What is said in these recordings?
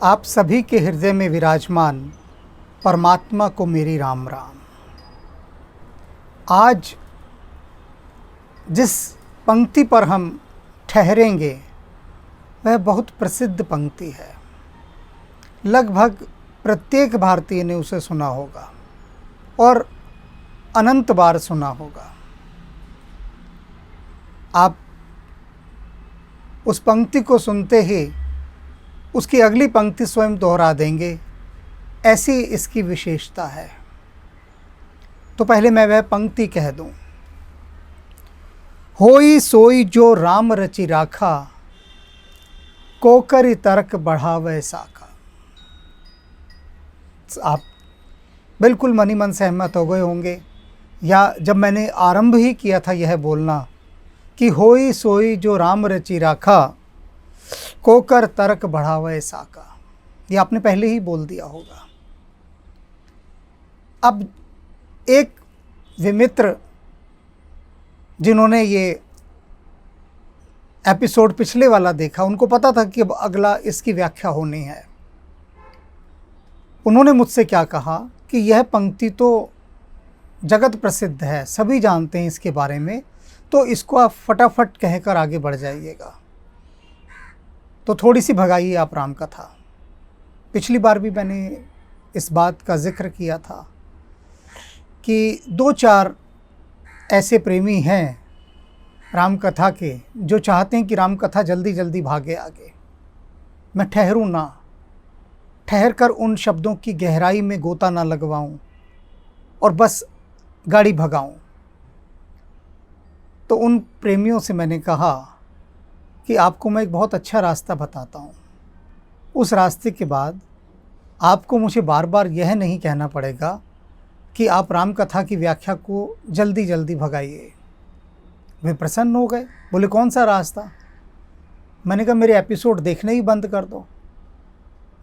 आप सभी के हृदय में विराजमान परमात्मा को मेरी राम राम। आज जिस पंक्ति पर हम ठहरेंगे वह बहुत प्रसिद्ध पंक्ति है। लगभग प्रत्येक भारतीय ने उसे सुना होगा और अनंत बार सुना होगा। आप उस पंक्ति को सुनते ही उसकी अगली पंक्ति स्वयं दोहरा देंगे, ऐसी इसकी विशेषता है। तो पहले मैं वह पंक्ति कह दूं। होई सोई जो राम रचि राखा, कोकरि तर्क बढ़ावे साका। आप बिल्कुल मनी मन सहमत हो गए होंगे, या जब मैंने आरंभ ही किया था यह बोलना कि होई सोई जो राम रचि राखा, कोकर तर्क बढ़ावे साका, ये आपने पहले ही बोल दिया होगा। अब एक विमित्र जिन्होंने ये एपिसोड पिछले वाला देखा, उनको पता था कि अब अगला इसकी व्याख्या होनी है। उन्होंने मुझसे क्या कहा कि यह पंक्ति तो जगत प्रसिद्ध है, सभी जानते हैं इसके बारे में, तो इसको आप फटाफट कहकर आगे बढ़ जाइएगा। तो थोड़ी सी भगाइए आप राम कथा। पिछली बार भी मैंने इस बात का जिक्र किया था कि दो चार ऐसे प्रेमी हैं राम कथा के जो चाहते हैं कि राम कथा जल्दी जल्दी भागे आगे। मैं ठहरूं ना, ठहर कर उन शब्दों की गहराई में गोता ना लगवाऊं और बस गाड़ी भगाऊं। तो उन प्रेमियों से मैंने कहा कि आपको मैं एक बहुत अच्छा रास्ता बताता हूँ। उस रास्ते के बाद आपको मुझे बार बार यह नहीं कहना पड़ेगा कि आप राम कथा की व्याख्या को जल्दी जल्दी भगाइए। वे प्रसन्न हो गए, बोले कौन सा रास्ता? मैंने कहा मेरे एपिसोड देखने ही बंद कर दो,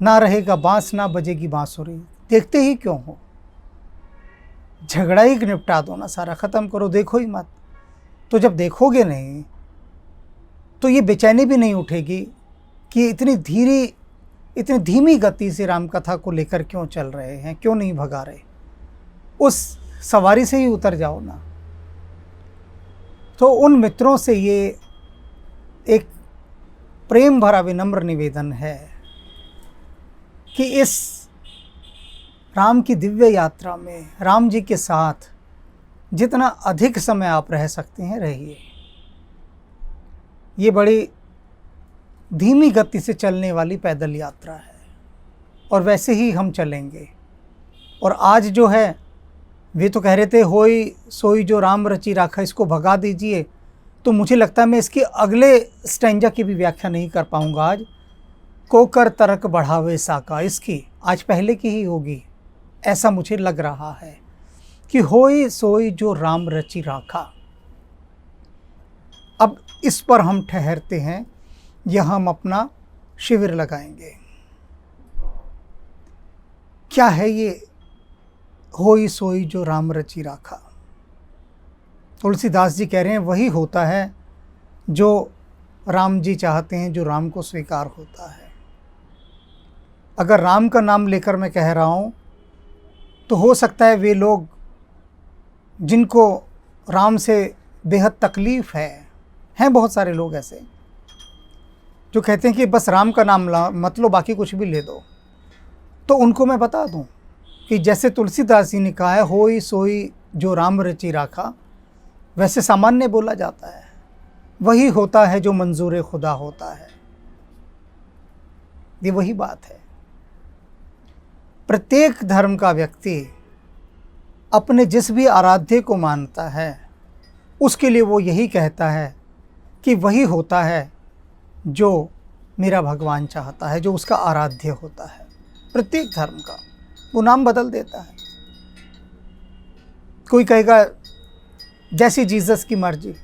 ना रहेगा बांस ना बजेगी बांसुरी, देखते ही क्यों हो? झगड़ा ही निपटा दो ना, सारा ख़त्म करो, देखो ही मत। तो जब देखोगे नहीं तो ये बेचैनी भी नहीं उठेगी कि इतनी धीमी गति से राम कथा को लेकर क्यों चल रहे हैं, क्यों नहीं भगा रहे। उस सवारी से ही उतर जाओ ना। तो उन मित्रों से ये एक प्रेम भरा विनम्र निवेदन है कि इस राम की दिव्य यात्रा में राम जी के साथ जितना अधिक समय आप रह सकते हैं रहिए। ये बड़ी धीमी गति से चलने वाली पैदल यात्रा है और वैसे ही हम चलेंगे। और आज जो है, वे तो कह रहे थे होई सोई जो राम रचि राखा, इसको भगा दीजिए। तो मुझे लगता है मैं इसके अगले स्टैंजा की भी व्याख्या नहीं कर पाऊंगा आज। कोकर तर्क बढ़ावे साका, इसकी आज पहले की ही होगी, ऐसा मुझे लग रहा है कि होई सोई जो राम रचि राखा। अब इस पर हम ठहरते हैं, यह हम अपना शिविर लगाएंगे। क्या है ये होई सोई जो राम रचि राखा? तुलसीदास जी कह रहे हैं वही होता है जो राम जी चाहते हैं, जो राम को स्वीकार होता है। अगर राम का नाम लेकर मैं कह रहा हूँ तो हो सकता है वे लोग जिनको राम से बेहद तकलीफ़ है, हैं बहुत सारे लोग ऐसे जो कहते हैं कि बस राम का नाम मत लो, बाकी कुछ भी ले दो। तो उनको मैं बता दूं कि जैसे तुलसीदास जी ने कहा है होई सोई जो राम रचि राखा, वैसे सामान्य बोला जाता है, वही होता है जो मंजूर खुदा होता है। ये वही बात है। प्रत्येक धर्म का व्यक्ति अपने जिस भी आराध्य को मानता है उसके लिए वो यही कहता है कि वही होता है जो मेरा भगवान चाहता है, जो उसका आराध्य होता है। प्रत्येक धर्म का वो नाम बदल देता है। कोई कहेगा जैसी जीसस की मर्जी,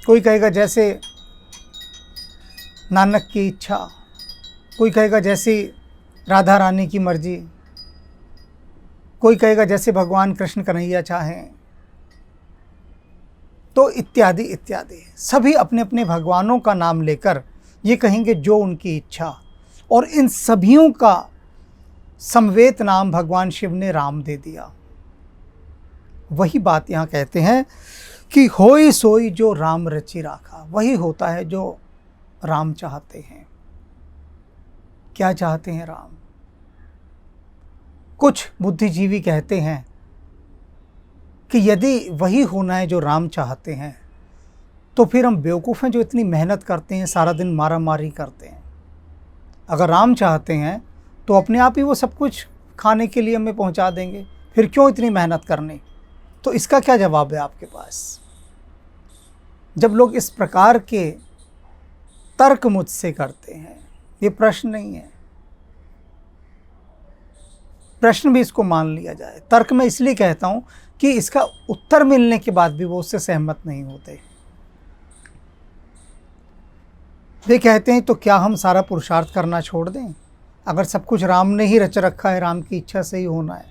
कोई कहेगा जैसे नानक की इच्छा, कोई कहेगा जैसी राधा रानी की मर्जी, कोई कहेगा जैसे भगवान कृष्ण कन्हैया चाहें। तो इत्यादि इत्यादि, सभी अपने अपने भगवानों का नाम लेकर ये कहेंगे जो उनकी इच्छा। और इन सभियों का समवेत नाम भगवान शिव ने राम दे दिया। वही बात यहाँ कहते हैं कि होई सोई जो राम रचि राखा। वही होता है जो राम चाहते हैं। क्या चाहते हैं राम? कुछ बुद्धिजीवी कहते हैं कि यदि वही होना है जो राम चाहते हैं तो फिर हम बेवकूफ़ हैं जो इतनी मेहनत करते हैं, सारा दिन मारा मारी करते हैं। अगर राम चाहते हैं तो अपने आप ही वो सब कुछ खाने के लिए हमें पहुंचा देंगे, फिर क्यों इतनी मेहनत करनी? तो इसका क्या जवाब है आपके पास? जब लोग इस प्रकार के तर्क मुझसे करते हैं, ये प्रश्न नहीं है, प्रश्न भी इसको मान लिया जाए। तर्क मैं इसलिए कहता हूं कि इसका उत्तर मिलने के बाद भी वो उससे सहमत नहीं होते। वे कहते हैं तो क्या हम सारा पुरुषार्थ करना छोड़ दें? अगर सब कुछ राम ने ही रच रखा है, राम की इच्छा से ही होना है,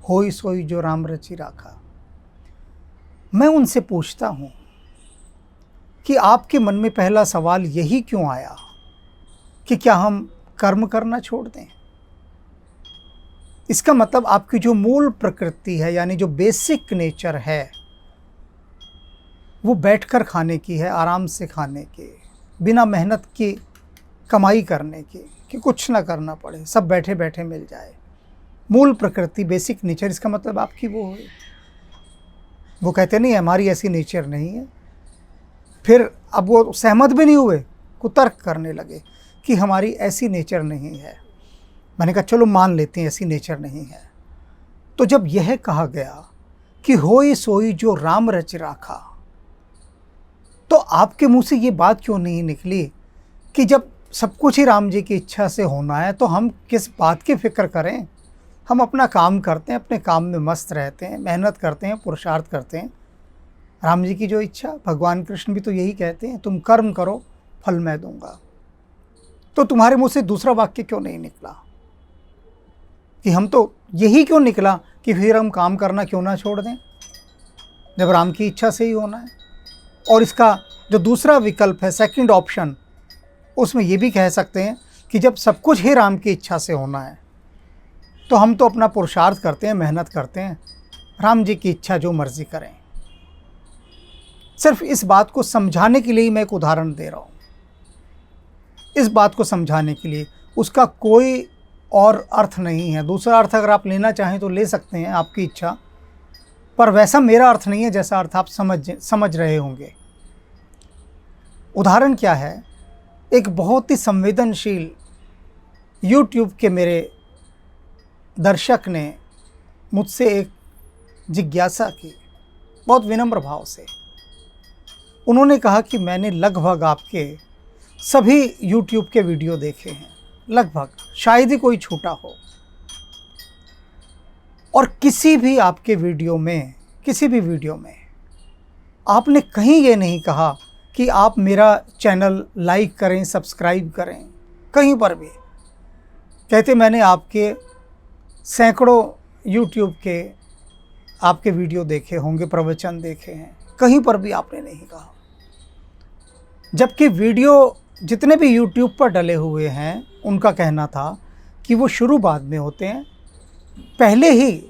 होई सोई जो राम रचि राखा। मैं उनसे पूछता हूं कि आपके मन में पहला सवाल यही क्यों आया कि क्या हम कर्म करना छोड़ दें? इसका मतलब आपकी जो मूल प्रकृति है, यानी जो बेसिक नेचर है, वो बैठकर खाने की है, आराम से खाने की, बिना मेहनत की कमाई करने की, कि कुछ ना करना पड़े, सब बैठे बैठे मिल जाए। मूल प्रकृति, बेसिक नेचर, इसका मतलब आपकी वो है। वो कहते नहीं हमारी ऐसी नेचर नहीं है। फिर अब वो सहमत भी नहीं हुए, कुतर्क करने लगे कि हमारी ऐसी नेचर नहीं है। मैंने कहा चलो मान लेते हैं ऐसी नेचर नहीं है। तो जब यह कहा गया कि होई सोई जो राम रच राखा, तो आपके मुंह से ये बात क्यों नहीं निकली कि जब सब कुछ ही राम जी की इच्छा से होना है तो हम किस बात की फिक्र करें? हम अपना काम करते हैं, अपने काम में मस्त रहते हैं, मेहनत करते हैं, पुरुषार्थ करते हैं। राम जी की जो इच्छा, भगवान कृष्ण भी तो यही कहते हैं, तुम कर्म करो फल मैं दूंगा। तो तुम्हारे मुंह से दूसरा वाक्य क्यों नहीं निकला कि हम तो यही क्यों निकला कि फिर हम काम करना क्यों ना छोड़ दें जब राम की इच्छा से ही होना है? और इसका जो दूसरा विकल्प है, सेकंड ऑप्शन, उसमें ये भी कह सकते हैं कि जब सब कुछ ही राम की इच्छा से होना है तो हम तो अपना पुरुषार्थ करते हैं, मेहनत करते हैं, राम जी की इच्छा जो मर्जी करें। सिर्फ इस बात को समझाने के लिए ही मैं एक उदाहरण दे रहा हूँ। इस बात को समझाने के लिए, उसका कोई और अर्थ नहीं है। दूसरा अर्थ अगर आप लेना चाहें तो ले सकते हैं, आपकी इच्छा, पर वैसा मेरा अर्थ नहीं है जैसा अर्थ आप समझ रहे होंगे। उदाहरण क्या है? एक बहुत ही संवेदनशील YouTube के मेरे दर्शक ने मुझसे एक जिज्ञासा की, बहुत विनम्र भाव से। उन्होंने कहा कि मैंने लगभग आपके सभी YouTube के वीडियो देखे हैं, लगभग, शायद ही कोई छूटा हो, और किसी भी आपके वीडियो में, किसी भी वीडियो में आपने कहीं ये नहीं कहा कि आप मेरा चैनल लाइक करें, सब्सक्राइब करें। कहीं पर भी कहते मैंने आपके सैकड़ों YouTube के आपके वीडियो देखे होंगे, प्रवचन देखे हैं, कहीं पर भी आपने नहीं कहा। जबकि वीडियो जितने भी YouTube पर डले हुए हैं, उनका कहना था कि वो शुरू बाद में होते हैं, पहले ही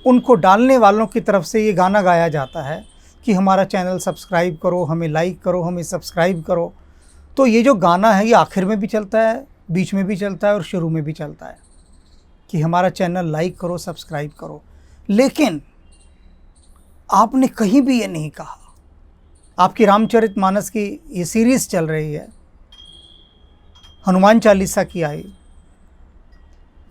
उनको डालने वालों की तरफ से ये गाना गाया जाता है कि हमारा चैनल सब्सक्राइब करो, हमें लाइक करो, हमें सब्सक्राइब करो। तो ये जो गाना है ये आखिर में भी चलता है, बीच में भी चलता है और शुरू में भी चलता है कि हमारा चैनल लाइक करो, सब्सक्राइब करो। लेकिन आपने कहीं भी ये नहीं कहा। आपकी रामचरितमानस की ये सीरीज़ चल रही है, हनुमान चालीसा की आई,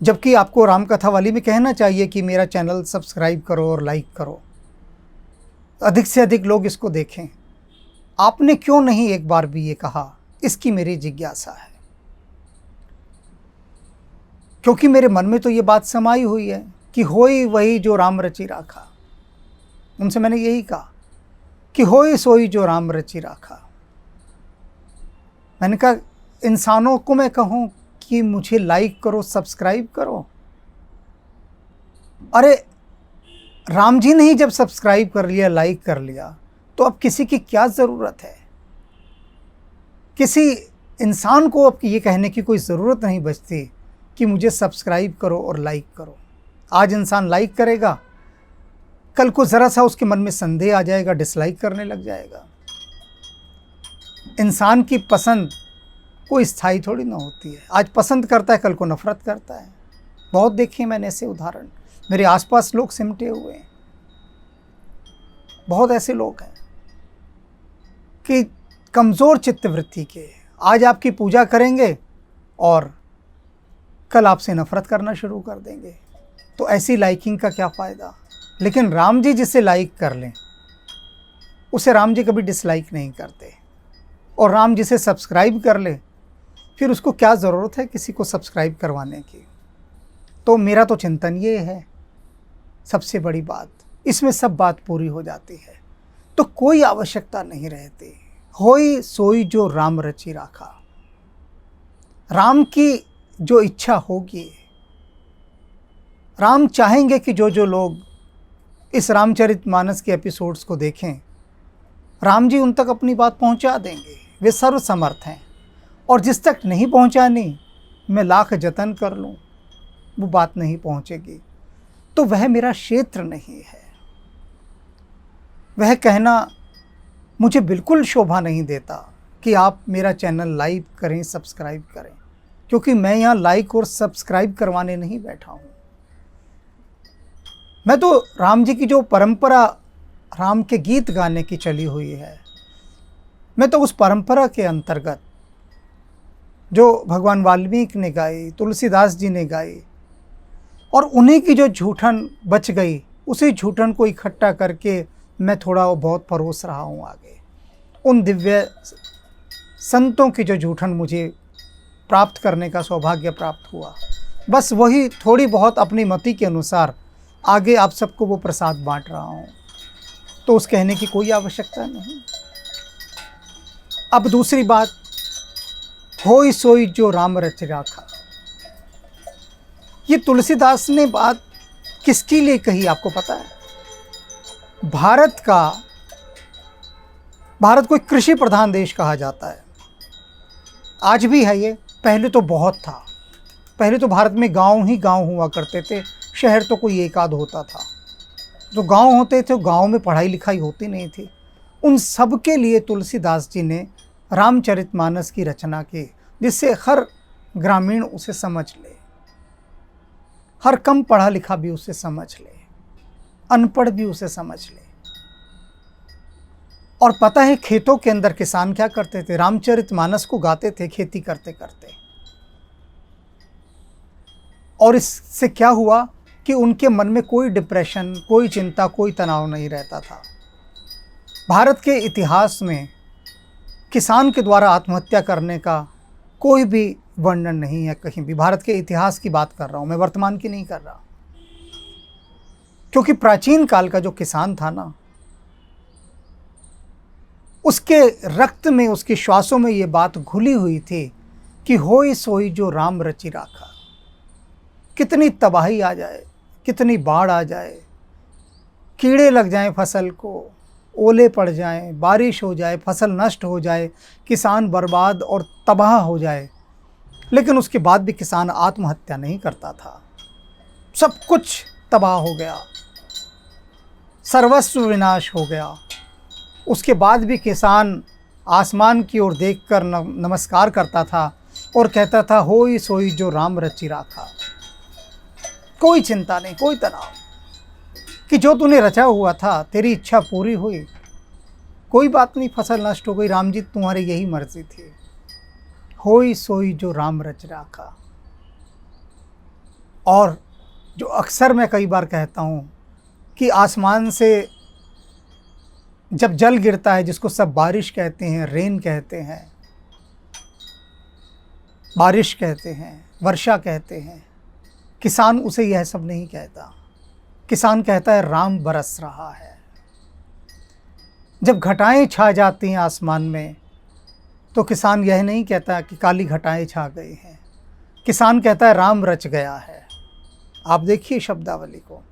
जबकि आपको रामकथा वाली में कहना चाहिए कि मेरा चैनल सब्सक्राइब करो और लाइक करो, अधिक से अधिक लोग इसको देखें। आपने क्यों नहीं एक बार भी ये कहा? इसकी मेरी जिज्ञासा है, क्योंकि मेरे मन में तो ये बात समाई हुई है कि होई वही जो राम रचि राखा। उनसे मैंने यही कहा कि होई सोई जो राम रचि राखा। मैंने कहा इंसानों को मैं कहूँ कि मुझे लाइक करो, सब्सक्राइब करो, अरे राम जी ने ही जब सब्सक्राइब कर लिया, लाइक कर लिया, तो अब किसी की क्या ज़रूरत है? किसी इंसान को अब ये कहने की कोई ज़रूरत नहीं बचती कि मुझे सब्सक्राइब करो और लाइक करो। आज इंसान लाइक करेगा, कल को ज़रा सा उसके मन में संदेह आ जाएगा, डिसलाइक करने लग जाएगा। इंसान की पसंद कोई स्थायी थोड़ी ना होती है। आज पसंद करता है, कल को नफ़रत करता है। बहुत देखे मैंने ऐसे उदाहरण, मेरे आसपास लोग सिमटे हुए हैं। बहुत ऐसे लोग हैं कि कमज़ोर चित्तवृत्ति के, आज आपकी पूजा करेंगे और कल आपसे नफ़रत करना शुरू कर देंगे। तो ऐसी लाइकिंग का क्या फ़ायदा। लेकिन राम जी जिसे लाइक कर लें उसे राम जी कभी डिसलाइक नहीं करते, और राम जिसे सब्सक्राइब कर ले फिर उसको क्या ज़रूरत है किसी को सब्सक्राइब करवाने की। तो मेरा तो चिंतन ये है, सबसे बड़ी बात इसमें सब बात पूरी हो जाती है तो कोई आवश्यकता नहीं रहती। होई सोई जो राम रचि राखा। राम की जो इच्छा होगी, राम चाहेंगे कि जो जो लोग इस रामचरितमानस के एपिसोड्स को देखें, राम जी उन तक अपनी बात पहुंचा देंगे। वे सर्वसमर्थ हैं, और जिस तक नहीं पहुंचानी मैं लाख जतन कर लूं वो बात नहीं पहुंचेगी। तो वह मेरा क्षेत्र नहीं है। वह कहना मुझे बिल्कुल शोभा नहीं देता कि आप मेरा चैनल लाइक करें, सब्सक्राइब करें, क्योंकि मैं यहाँ लाइक और सब्सक्राइब करवाने नहीं बैठा हूँ। मैं तो राम जी की जो परंपरा राम के गीत गाने की चली हुई है, मैं तो उस परंपरा के अंतर्गत जो भगवान वाल्मीकि ने गाई, तुलसीदास जी ने गाई, और उन्हीं की जो झूठन बच गई, उसी झूठन को इकट्ठा करके मैं थोड़ा बहुत परोस रहा हूँ आगे। उन दिव्य संतों की जो झूठन मुझे प्राप्त करने का सौभाग्य प्राप्त हुआ, बस वही थोड़ी बहुत अपनी मति के अनुसार आगे आप सबको वो प्रसाद बांट रहा हूँ। तो उस कहने की कोई आवश्यकता नहीं। अब दूसरी बात, होई सोई जो राम रच राखा। ये तुलसीदास ने बात किसके लिए कही आपको पता है? भारत को एक कृषि प्रधान देश कहा जाता है, आज भी है ये, पहले तो बहुत था। पहले तो भारत में गांव ही गांव हुआ करते थे, शहर तो कोई एक आध होता था। जो गांव होते थे, गांव में पढ़ाई लिखाई होती नहीं थी। उन सब के लिए तुलसीदास जी ने रामचरितमानस की रचना की, जिससे हर ग्रामीण उसे समझ ले, हर कम पढ़ा लिखा भी उसे समझ ले, अनपढ़ भी उसे समझ ले। और पता है खेतों के अंदर किसान क्या करते थे? रामचरितमानस को गाते थे खेती करते करते। और इससे क्या हुआ कि उनके मन में कोई डिप्रेशन, कोई चिंता, कोई तनाव नहीं रहता था। भारत के इतिहास में किसान के द्वारा आत्महत्या करने का कोई भी वर्णन नहीं है कहीं भी। भारत के इतिहास की बात कर रहा हूँ मैं, वर्तमान की नहीं कर रहा। क्योंकि प्राचीन काल का जो किसान था ना, उसके रक्त में, उसके श्वासों में ये बात घुली हुई थी कि होई सोई जो राम रचि राखा। कितनी तबाही आ जाए, कितनी बाढ़ आ जाए, कीड़े लग जाएं फसल को, ओले पड़ जाएं, बारिश हो जाए, फसल नष्ट हो जाए, किसान बर्बाद और तबाह हो जाए, लेकिन उसके बाद भी किसान आत्महत्या नहीं करता था। सब कुछ तबाह हो गया, सर्वस्व विनाश हो गया, उसके बाद भी किसान आसमान की ओर देखकर नमस्कार करता था और कहता था होई सोई जो राम रचि राखा। कोई चिंता नहीं, कोई तनाव कि जो तूने रचा हुआ था, तेरी इच्छा पूरी हुई, कोई बात नहीं, फसल नष्ट हो गई, राम जी तुम्हारी यही मर्जी थी। होई सोई जो राम रच राखा। और जो अक्सर मैं कई बार कहता हूँ कि आसमान से जब जल गिरता है, जिसको सब बारिश कहते हैं, रेन कहते हैं, बारिश कहते हैं, वर्षा कहते हैं, किसान उसे यह सब नहीं कहता। किसान कहता है राम बरस रहा है। जब घटाएं छा जाती हैं आसमान में, तो किसान यह नहीं कहता कि काली घटाएं छा गई हैं। किसान कहता है राम रच गया है। आप देखिए शब्दावली को,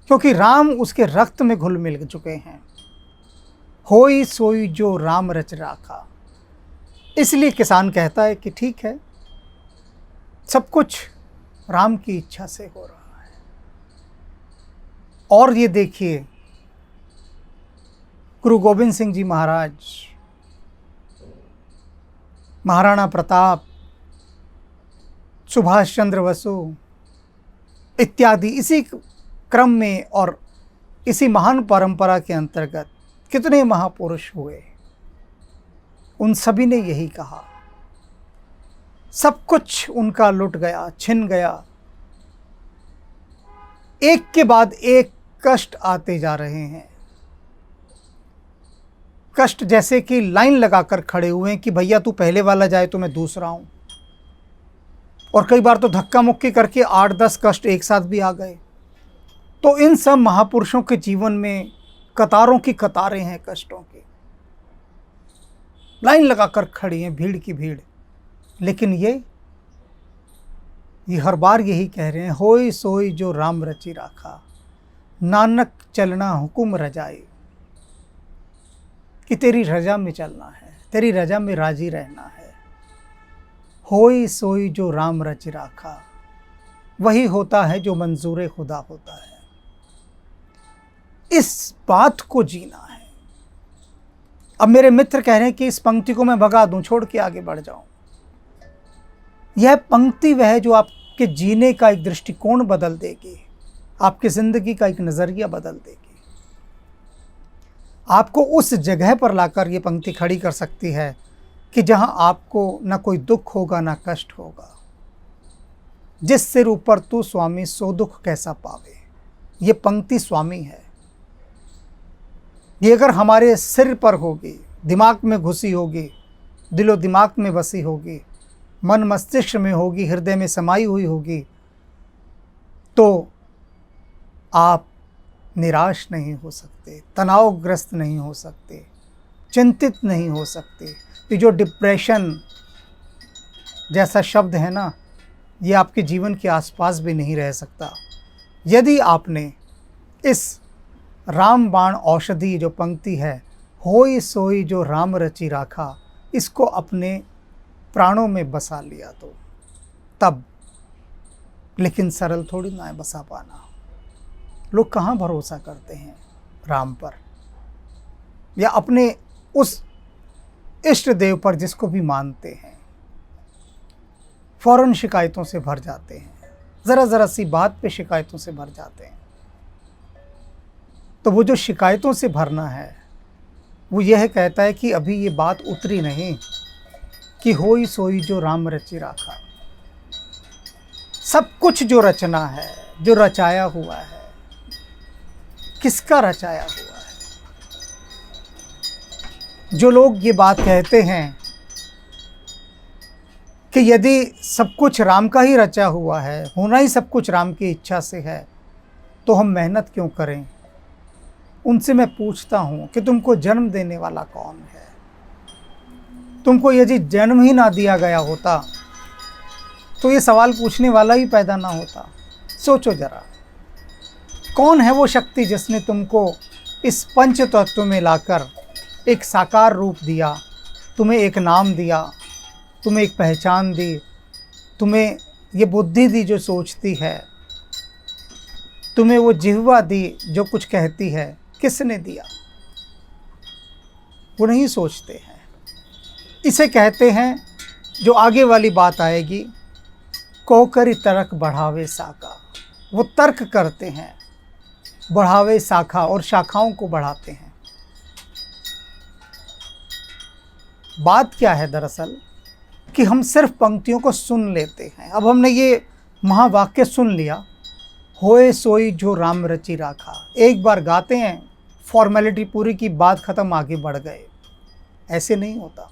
क्योंकि राम उसके रक्त में घुल मिल चुके हैं। होई सोई जो राम रच राखा। इसलिए किसान कहता है कि ठीक है, सब कुछ राम की इच्छा से हो रहा है। और ये देखिए, गुरु गोविंद सिंह जी महाराज, महाराणा प्रताप, सुभाष चंद्र बसु इत्यादि इसी क्रम में और इसी महान परंपरा के अंतर्गत कितने महापुरुष हुए। उन सभी ने यही कहा, सब कुछ उनका लुट गया, छिन गया। एक के बाद एक कष्ट आते जा रहे हैं। कष्ट जैसे कि लाइन लगाकर खड़े हुए हैं कि भैया तू पहले वाला जाए तो मैं दूसरा हूं। और कई बार तो धक्का मुक्की करके 8-10 कष्ट एक साथ भी आ गए। तो इन सब महापुरुषों के जीवन में कतारों की कतारें हैं कष्टों की, लाइन लगाकर खड़ी हैं, भीड़ की भीड़। लेकिन ये हर बार यही कह रहे हैं, होई सोई जो राम रचि राखा, नानक चलना हुकुम रजाई, कि तेरी रजा में चलना है, तेरी रजा में राजी रहना है। होई सोई जो राम रचि राखा, वही होता है जो मंजूर खुदा होता है। इस बात को जीना है। अब मेरे मित्र कह रहे हैं कि इस पंक्ति को मैं भगा दूं, छोड़ के आगे बढ़ जाऊं। यह पंक्ति वह है जो आपके जीने का एक दृष्टिकोण बदल देगी, आपकी जिंदगी का एक नजरिया बदल देगी, आपको उस जगह पर लाकर यह पंक्ति खड़ी कर सकती है कि जहां आपको ना कोई दुख होगा ना कष्ट होगा। जिस सिर ऊपर तू स्वामी सो दुख कैसा पावे, ये पंक्ति स्वामी है। ये अगर हमारे सिर पर होगी, दिमाग में घुसी होगी, दिलो दिमाग में बसी होगी, मन मस्तिष्क में होगी, हृदय में समाई हुई होगी, तो आप निराश नहीं हो सकते, तनावग्रस्त नहीं हो सकते, चिंतित नहीं हो सकते। ये जो डिप्रेशन जैसा शब्द है ना, ये आपके जीवन के आसपास भी नहीं रह सकता। यदि आपने इस रामबाण औषधि जो पंक्ति है, होई सोई जो राम रचि राखा, इसको अपने प्राणों में बसा लिया तो तब। लेकिन सरल थोड़ी ना है बसा पाना। लोग कहाँ भरोसा करते हैं राम पर, या अपने उस इष्ट देव पर जिसको भी मानते हैं। फौरन शिकायतों से भर जाते हैं, ज़रा ज़रा सी बात पे शिकायतों से भर जाते हैं। तो वो जो शिकायतों से भरना है, वो यह कहता है कि अभी ये बात उतरी नहीं कि होई सोई जो राम रचि राखा। सब कुछ जो रचना है, जो रचाया हुआ है, किसका रचाया हुआ है? जो लोग ये बात कहते हैं कि यदि सब कुछ राम का ही रचा हुआ है, होना ही सब कुछ राम की इच्छा से है, तो हम मेहनत क्यों करें? उनसे मैं पूछता हूँ कि तुमको जन्म देने वाला कौन है? तुमको यदि जन्म ही ना दिया गया होता तो ये सवाल पूछने वाला ही पैदा ना होता। सोचो जरा, कौन है वो शक्ति जिसने तुमको इस पंच तत्व में लाकर एक साकार रूप दिया, तुम्हें एक नाम दिया, तुम्हें एक पहचान दी, तुम्हें ये बुद्धि दी जो सोचती है, तुम्हें वो जिह्वा दी जो कुछ कहती है? किसने दिया? वो नहीं सोचते हैं। इसे कहते हैं, जो आगे वाली बात आएगी, कोकरी तर्क बढ़ावे शाखा। वो तर्क करते हैं, बढ़ावे शाखा, और शाखाओं को बढ़ाते हैं। बात क्या है दरअसल कि हम सिर्फ पंक्तियों को सुन लेते हैं। अब हमने ये महावाक्य सुन लिया, होए सोई जो राम रचि राखा, एक बार गाते हैं, फॉर्मेलिटी पूरी की, बात खत्म, आगे बढ़ गए। ऐसे नहीं होता।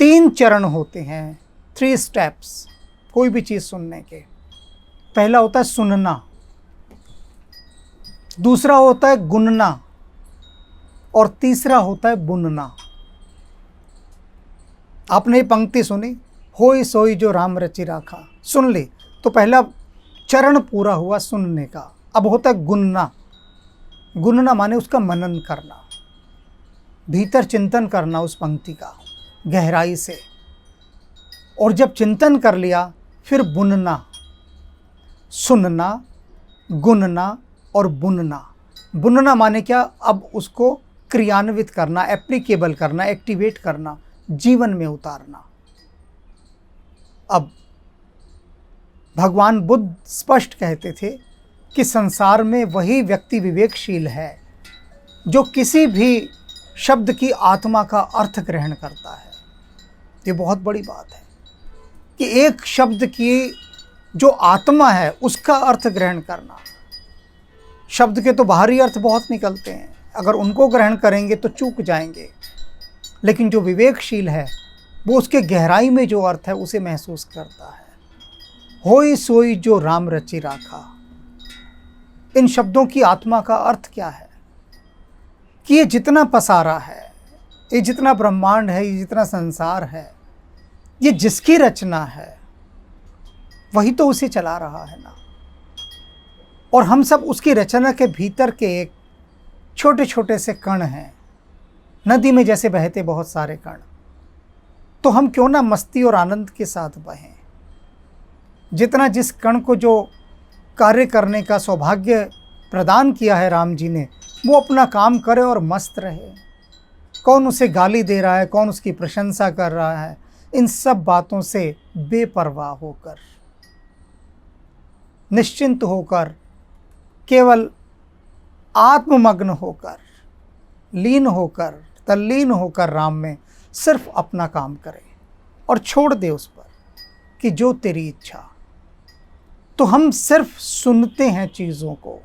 3 चरण होते हैं, 3 स्टेप्स कोई भी चीज़ सुनने के। पहला होता है सुनना, दूसरा होता है गुनना, और तीसरा होता है बुनना। आपने पंक्ति सुनी, होई सोई जो राम रचि राखा, सुन ली, तो पहला चरण पूरा हुआ सुनने का। अब होता है गुनना। गुनना माने उसका मनन करना, भीतर चिंतन करना उस पंक्ति का। गहराई से, और जब चिंतन कर लिया फिर बुनना, सुनना, गुनना और बुनना। बुनना माने क्या? अब उसको क्रियान्वित करना, एप्लीकेबल करना, एक्टिवेट करना, जीवन में उतारना। अब भगवान बुद्ध स्पष्ट कहते थे कि संसार में वही व्यक्ति विवेकशील है जो किसी भी शब्द की आत्मा का अर्थ ग्रहण करता है। ये बहुत बड़ी बात है कि एक शब्द की जो आत्मा है उसका अर्थ ग्रहण करना। शब्द के तो बाहरी अर्थ बहुत निकलते हैं, अगर उनको ग्रहण करेंगे तो चूक जाएंगे, लेकिन जो विवेकशील है वो उसके गहराई में जो अर्थ है उसे महसूस करता है। होई सोई जो राम रचि राखा। इन शब्दों की आत्मा का अर्थ क्या है कि ये जितना पसारा है, ये जितना ब्रह्मांड है, ये जितना संसार है, ये जिसकी रचना है वही तो उसे चला रहा है ना। और हम सब उसकी रचना के भीतर के एक छोटे छोटे से कण हैं, नदी में जैसे बहते बहुत सारे कण। तो हम क्यों ना मस्ती और आनंद के साथ बहें। जितना जिस कण को जो कार्य करने का सौभाग्य प्रदान किया है राम जी ने, वो अपना काम करे और मस्त रहे। कौन उसे गाली दे रहा है, कौन उसकी प्रशंसा कर रहा है, इन सब बातों से बेपरवाह होकर, निश्चिंत होकर, केवल आत्ममग्न होकर, लीन होकर, तल्लीन होकर राम में सिर्फ अपना काम करे और छोड़ दे उस पर कि जो तेरी इच्छा। तो हम सिर्फ सुनते हैं चीज़ों को।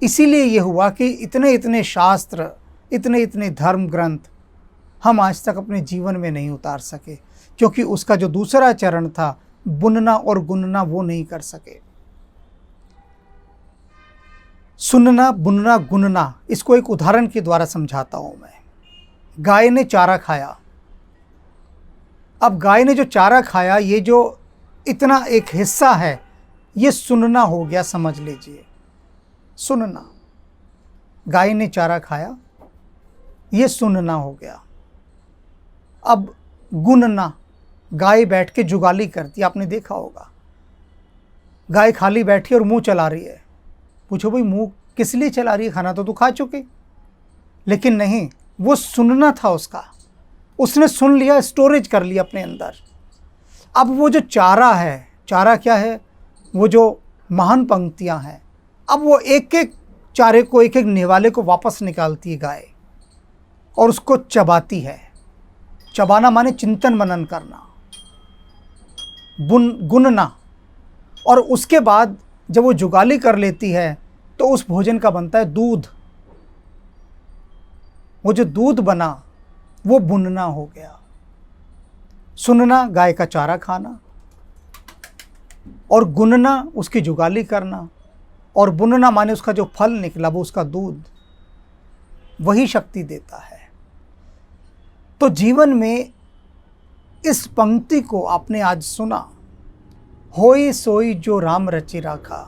इसीलिए ये हुआ कि इतने इतने शास्त्र, इतने इतने धर्म ग्रंथ हम आज तक अपने जीवन में नहीं उतार सके, क्योंकि उसका जो दूसरा चरण था बुनना और गुनना, वो नहीं कर सके। सुनना, बुनना, गुनना, इसको एक उदाहरण के द्वारा समझाता हूं मैं। गाय ने चारा खाया। अब गाय ने जो चारा खाया, ये जो इतना एक हिस्सा है, ये सुनना हो गया, समझ लीजिए। सुनना, गाय ने चारा खाया, ये सुनना हो गया। अब गुनना, गाय बैठ के जुगाली करती, आपने देखा होगा। गाय खाली बैठी और मुंह चला रही है। पूछो भाई मुंह किस लिए चला रही है, खाना तो तू खा चुके। लेकिन नहीं, वो सुनना था उसका। उसने सुन लिया, स्टोरेज कर लिया अपने अंदर। अब वो जो चारा है, चारा क्या है? वो जो महान पंक्तियां हैं, अब वो एक एक चारे को, एक एक निवाले को वापस निकालती है गाय और उसको चबाती है। चबाना माने चिंतन मनन करना, गुनना। और उसके बाद जब वो जुगाली कर लेती है तो उस भोजन का बनता है दूध। वो जो दूध बना वो बुनना हो गया। सुनना, गाय का चारा खाना, और गुनना, उसकी जुगाली करना, और बुनना माने उसका जो फल निकला वो उसका दूध, वही शक्ति देता है। तो जीवन में इस पंक्ति को आपने आज सुना, होई सोई जो राम रचि राखा,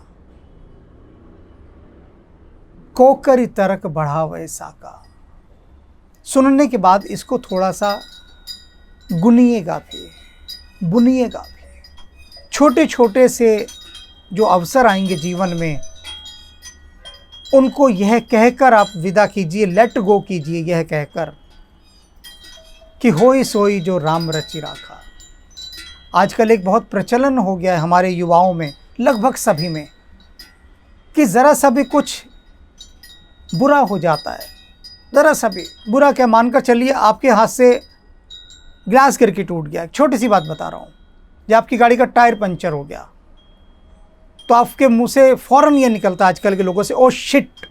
कोकरी तरक बढ़ावे साका। सुनने के बाद इसको थोड़ा सा गुनिएगा भी, बुनिएगा भी। छोटे छोटे से जो अवसर आएंगे जीवन में, उनको यह कहकर आप विदा कीजिए, लेट गो कीजिए, यह कहकर कि होई सोई जो राम रचि राखा। आजकल एक बहुत प्रचलन हो गया है हमारे युवाओं में, लगभग सभी में, कि ज़रा सा भी कुछ बुरा हो जाता है, ज़रा सा भी बुरा क्या, मानकर चलिए आपके हाथ से ग्लास गिर के टूट गया, छोटी सी बात बता रहा हूँ, या आपकी गाड़ी का टायर पंचर हो गया, तो आपके मुंह से फौरन ये निकलता है आजकल के लोगों से, ओ शिट।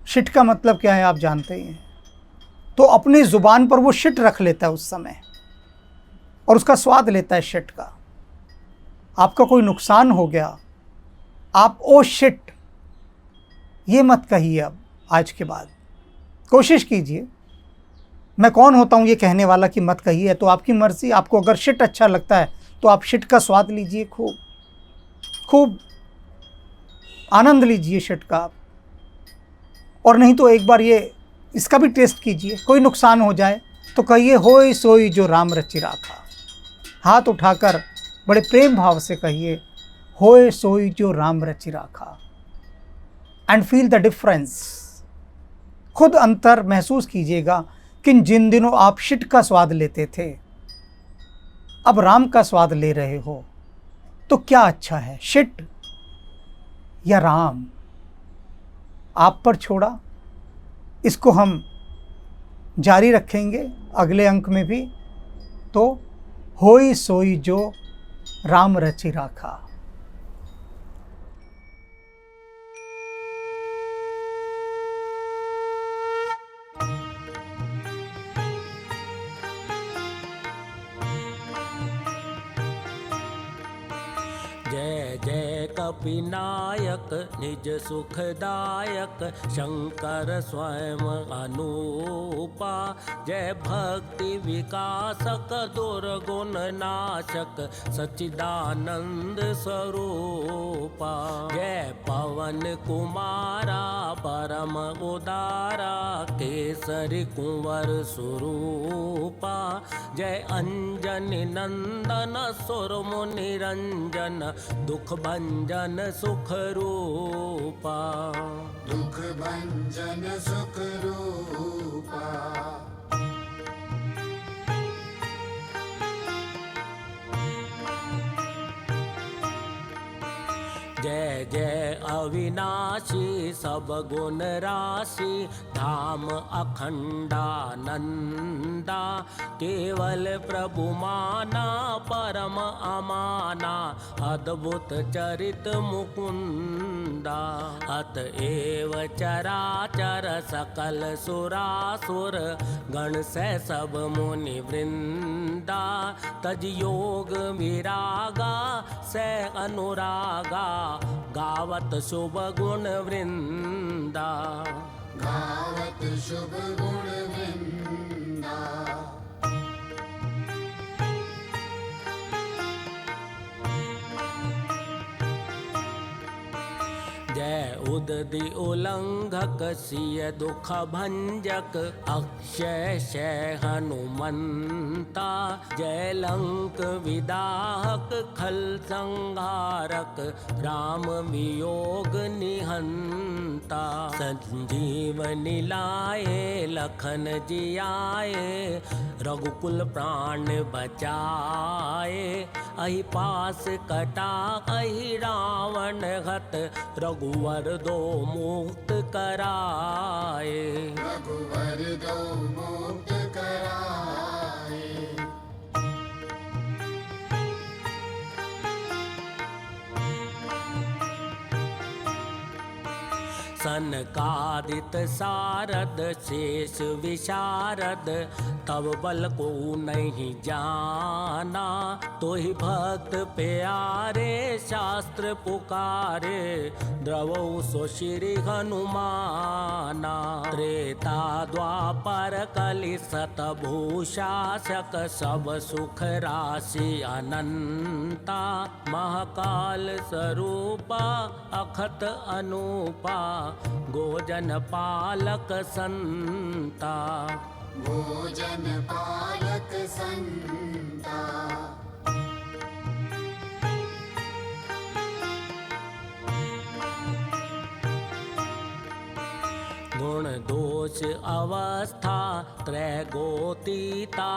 शिट का मतलब क्या है आप जानते ही हैं। तो अपनी ज़ुबान पर वो शिट रख लेता है उस समय और उसका स्वाद लेता है शिट का। आपका कोई नुकसान हो गया, आप ओ शिट ये मत कहिए। अब आज के बाद कोशिश कीजिए, मैं कौन होता हूँ ये कहने वाला कि मत कहिए, तो आपकी मर्ज़ी। आपको अगर शिट अच्छा लगता है तो आप शिट का स्वाद लीजिए, खूब खूब आनंद लीजिए शिट का। और नहीं तो एक बार ये इसका भी टेस्ट कीजिए, कोई नुकसान हो जाए तो कहिए होय सोई जो राम रचि राखा। हाथ उठाकर बड़े प्रेम भाव से कहिए होय सोई जो राम रचि राखा। And feel the difference. खुद अंतर महसूस कीजिएगा कि जिन दिनों आप शिट का स्वाद लेते थे, अब राम का स्वाद ले रहे हो, तो क्या अच्छा है, शिट या राम? आप पर छोड़ा। इसको हम जारी रखेंगे अगले अंक में भी। तो होई सोई जो राम रचि राखा। जय जय कपिनायक निज सुखदायक शंकर स्वयं अनूपा। जय भक्ति विकासक दुर्गुण नाशक सच्चिदानंद स्वरूपा। जय पवन कुमारा परम उदारा केसरी कुंवर स्वरूपा। जय अंजनी नंदन सुर मुनि रंजन दुख भंजन सुख रूपा। दुख भंजन सुख रूपा। जय जय अविनाशी सब गुण राशि धाम अखंडानंदा। केवल प्रभु माना परम अमाना अद्भुत चरित मुकुंदा। अतएव चराचर सकल सुरासुर गण से सब मुनि वृंदा। तज योग विरागा से अनुरागा गावत शुभ गुण वृंदा। गावत शुभ गुण वृंदा। जय उदधि उल्लंघक सिय दुख भंजक अक्षय शय हनुमंता। जय लंक विदाहक खल संहारक राम वियोग निहंता। संजीवनी लाए लखन जियाए रघुकुल प्राण बचाए। अहि पास कटा अहि रावण हत रघुवर दो मुक्त कराए। रघुवर दो मुक्त कराए। सनकादित सारद शेष विशारद तब बल को नहीं जाना। तो ही भक्त प्यारे शास्त्र पुकारे द्रवौ सो श्री हनुमाना। त्रेता द्वापर कलि सत भूषासक सब सुख राशि अनंता। महाकाल स्वरूपा अखत अनूपा गोजन पालक संता। भोजन पालक संता। गुण दोष अवस्था त्रय गोतीता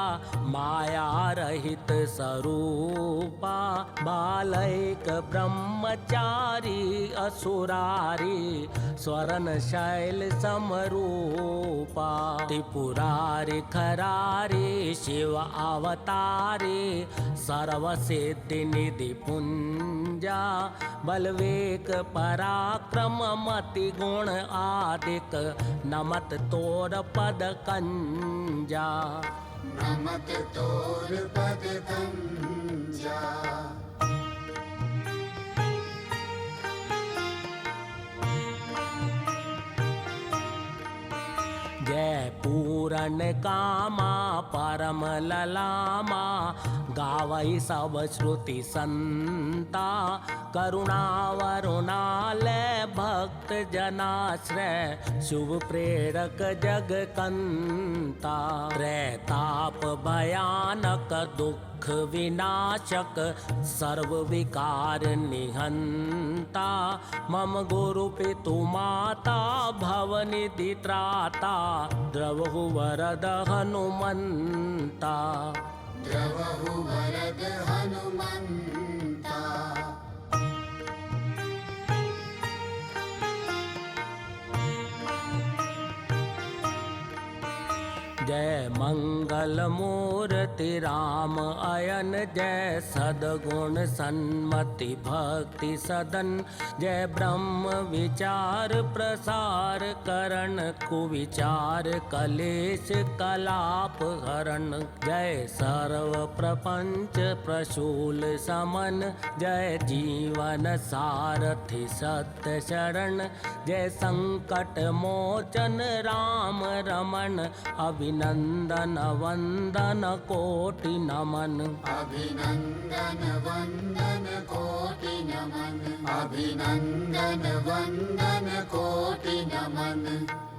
माया रहित स्वरूपा। बालैक ब्रह्मचारी असुरारी स्वरण शैल समरूपा। त्रिपुरारि खरारी शिव अवतारी सर्व सिद्धि निधि पुंजा। बलवेक पराक्रम मति गुण आदिक नमत तोर पद कंजा। नमत तोर पद कंजा। जय पूरन कामा परम ललामा गावई सब श्रुति संता करुणा वरुणालय भक्त जनाश्रय शुभ प्रेरक जग कंता त्रैताप भयानक दुख विनाशक सर्व विकार निहंता मम गुरु पितु माता भवनिधि त्राता द्रवहु वरद हनुमंता द्रवहु वरद हनुमन्ता जय मंगल मूर्ति राम अयन जय सद्गुण सन्मति भक्ति सदन जय ब्रह्म विचार प्रसार करण कुविचार कलेश कलाप हरण जय सर्व प्रपंच प्रशूल समन जय जीवन सारथि सत्य शरण जय संकट मोचन राम रमण अभिनंदन वंदन कोटि नमन अभिनंदन वंदन कोटि नमन अभिनंदन वंदन कोटि नमन